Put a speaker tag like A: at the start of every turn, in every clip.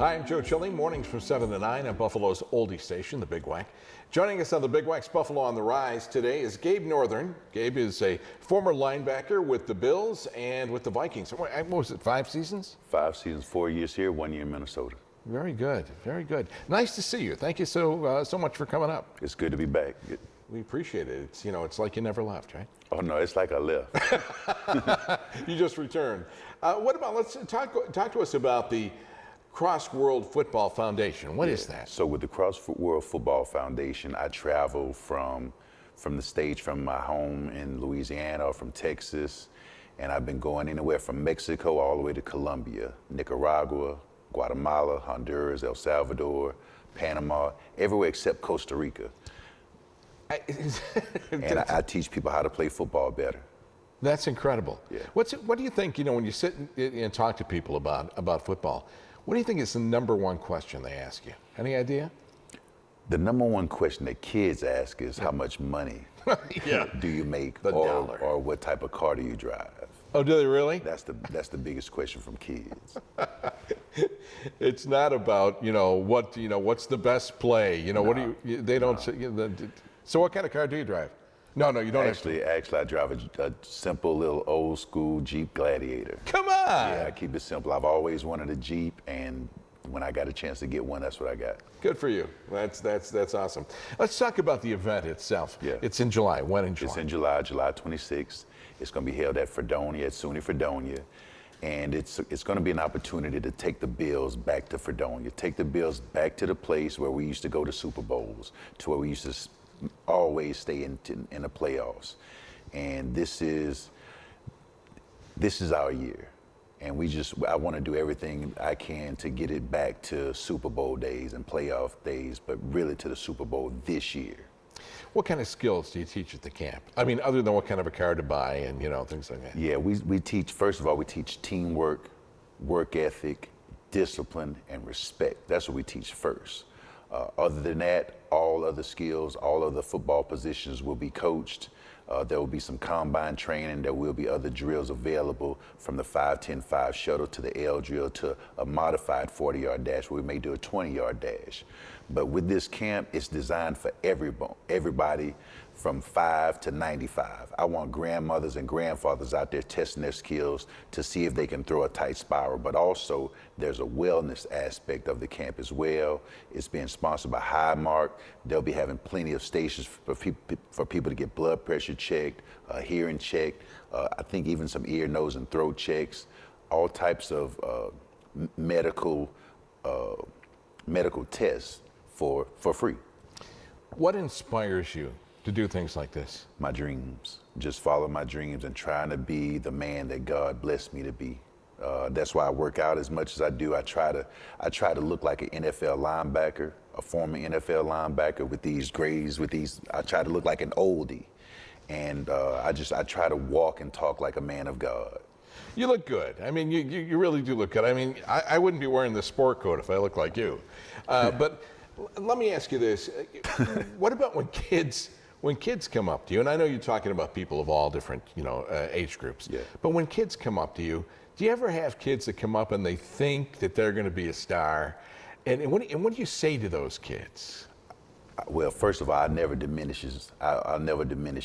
A: Hi, I'm Joe Chilling. Mornings from 7 to 9 on Buffalo's oldie station, the Big Wack. Joining us on the Big Wack's Buffalo on the Rise today is Gabe Northern. Gabe is a former linebacker with the Bills and with the Vikings. What was it, 5 seasons?
B: 5 seasons, 4 years here, 1 year in Minnesota.
A: Very good, very good. Nice to see you. Thank you so much for coming up.
B: It's good to be back.
A: We appreciate it. It's like you never left, right?
B: Oh no, it's like I left.
A: You just returned. What about, let's talk to us about the Cross World Football Foundation. What is that?
B: So with the Cross World Football Foundation, I travel from the stage from my home in Louisiana or from Texas, and I've been going anywhere from Mexico all the way to Colombia, Nicaragua, Guatemala, Honduras, El Salvador, Panama, everywhere except Costa Rica. And I teach people how to play football better.
A: That's incredible.
B: Yeah.
A: What do you think, when you sit and talk to people about football, what do you think is the number one question they ask you? Any idea?
B: The number one question that kids ask is how much money do you make, or what type of car do you drive?
A: Oh, do they really?
B: That's the biggest question from kids.
A: It's not about what's the best play. What do you? They don't say. So what kind of car do you drive? No, you don't.
B: Actually, I drive a simple little old school Jeep Gladiator.
A: Come on.
B: Yeah, I keep it simple. I've always wanted a Jeep, and when I got a chance to get one, that's what I got.
A: Good for you. That's awesome. Let's talk about the event itself.
B: Yeah.
A: It's in July. When in July?
B: It's in July 26th. It's going to be held at Fredonia, at SUNY Fredonia. And it's going to be an opportunity to take the Bills back to Fredonia, take the Bills back to the place where we used to go to Super Bowls, to where we used to always stay in the playoffs. And this is our year. And I want to do everything I can to get it back to Super Bowl days and playoff days, but really to the Super Bowl this year.
A: What kind of skills do you teach at the camp? I mean, other than what kind of a car to buy and, things like that.
B: Yeah, we teach, first of all, we teach teamwork, work ethic, discipline, and respect. That's what we teach first. Other than that, all other skills, all other football positions will be coached. There will be some combine training. There will be other drills available, from the 5-10-5 shuttle to the L drill to a modified 40-yard dash where we may do a 20-yard dash. But with this camp, it's designed for everybody from 5 to 95. I want grandmothers and grandfathers out there testing their skills to see if they can throw a tight spiral. But also, there's a wellness aspect of the camp as well. It's being sponsored by Highmark. They'll be having plenty of stations for people to get blood pressure checked, hearing checked, I think even some ear, nose, and throat checks, all types of medical tests for free.
A: What inspires you to do things like this?
B: My dreams. Just follow my dreams and trying to be the man that God blessed me to be. That's why I work out as much as I do. I try to look like an NFL linebacker, a former NFL linebacker with these grades, I try to look like an oldie. And I try to walk and talk like a man of God.
A: You look good. I mean, you really do look good. I mean, I wouldn't be wearing this sport coat if I looked like you. But let me ask you this. What about when kids come up to you, and I know you're talking about people of all different, age groups, but when kids come up to you, do you ever have kids that come up and they think that they're going to be a star? And what do you say to those kids?
B: Well, first of all, I'll never diminish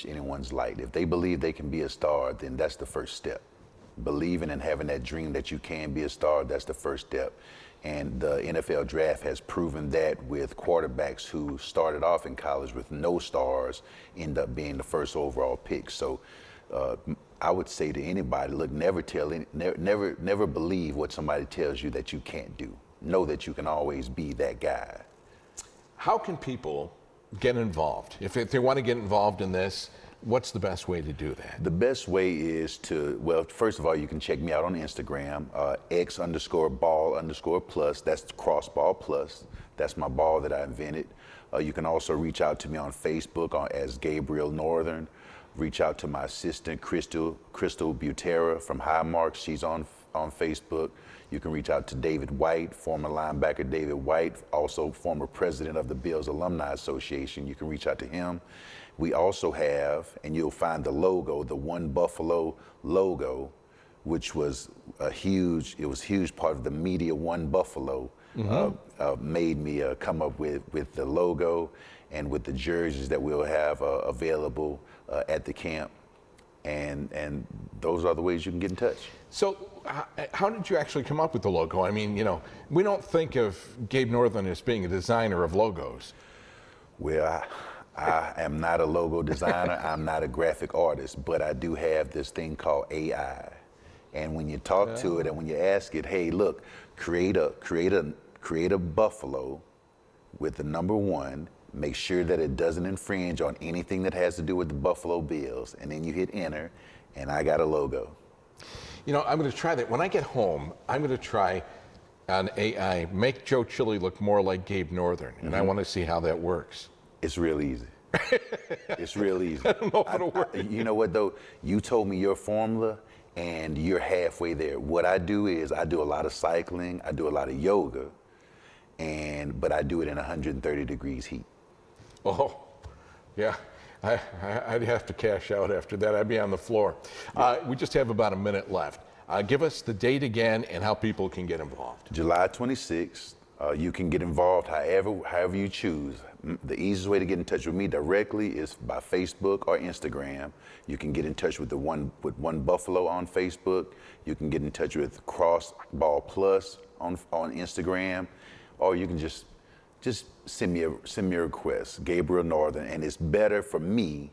B: anyone's light. If they believe they can be a star, then that's the first step. Believing and having that dream that you can be a star, that's the first step. And the NFL draft has proven that with quarterbacks who started off in college with no stars, end up being the first overall pick. So I would say to anybody, look, never believe what somebody tells you that you can't do. Know that you can always be that guy.
A: How can people get involved? If they want to get involved in this, what's the best way to do that? The
B: best way is to, first of all, you can check me out on Instagram, X_ball_plus. That's Crossball Plus. That's my ball that I invented. You can also reach out to me on Facebook as Gabriel Northern. Reach out to my assistant, Crystal Butera from Highmark. She's on Facebook. You can reach out to David White, former linebacker David White, also former president of the Bills Alumni Association. You can reach out to him. We also have, and you'll find the logo, the One Buffalo logo, which was a huge part of the media One Buffalo made me come up with the logo and with the jerseys that we'll have available at the camp. And those are the ways you can get in touch.
A: So how did you actually come up with the logo? I mean, we don't think of Gabe Northern as being a designer of logos.
B: Well, I am not a logo designer. I'm not a graphic artist, but I do have this thing called AI. And when you talk to it and when you ask it, hey, look, create a buffalo with the number 1. Make sure that it doesn't infringe on anything that has to do with the Buffalo Bills. And then you hit enter, and I got a logo.
A: I'm going to try that. When I get home, I'm going to try on AI, make Joe Chili look more like Gabe Northern. And I want to see how that works.
B: It's real easy. It's real easy.
A: I don't know if it'll work.
B: You know what, though? You told me your formula, and you're halfway there. What I do is I do a lot of cycling. I do a lot of yoga. But I do it in 130 degrees heat.
A: Oh, yeah. I'd have to cash out after that. I'd be on the floor. We just have about a minute left. Give us the date again and how people can get involved.
B: July 26th. You can get involved however you choose. The easiest way to get in touch with me directly is by Facebook or Instagram. You can get in touch with One Buffalo on Facebook. You can get in touch with Crossball Plus on Instagram, or you can just send me a request, Gabriel Northern, and it's better for me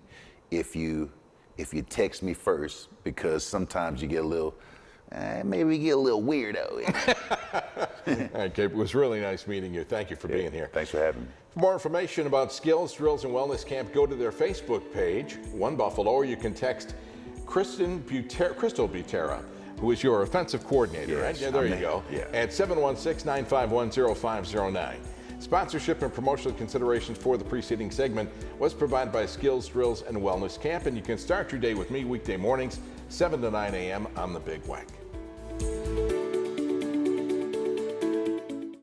B: if you text me first, because sometimes you get a little, maybe we get a little weirdo.
A: All right, Gabe, it was really nice meeting you. Thank you for being here.
B: Thanks for having me.
A: For more information about Skills, Drills, and Wellness Camp, go to their Facebook page, One Buffalo, or you can text Crystal Butera, who is your offensive coordinator, right? Yeah, there you go.
B: Yeah.
A: At 716-951-0509. Sponsorship and promotional considerations for the preceding segment was provided by Skills, Drills, and Wellness Camp, and you can start your day with me weekday mornings, 7 to 9 a.m. on the Big Weck.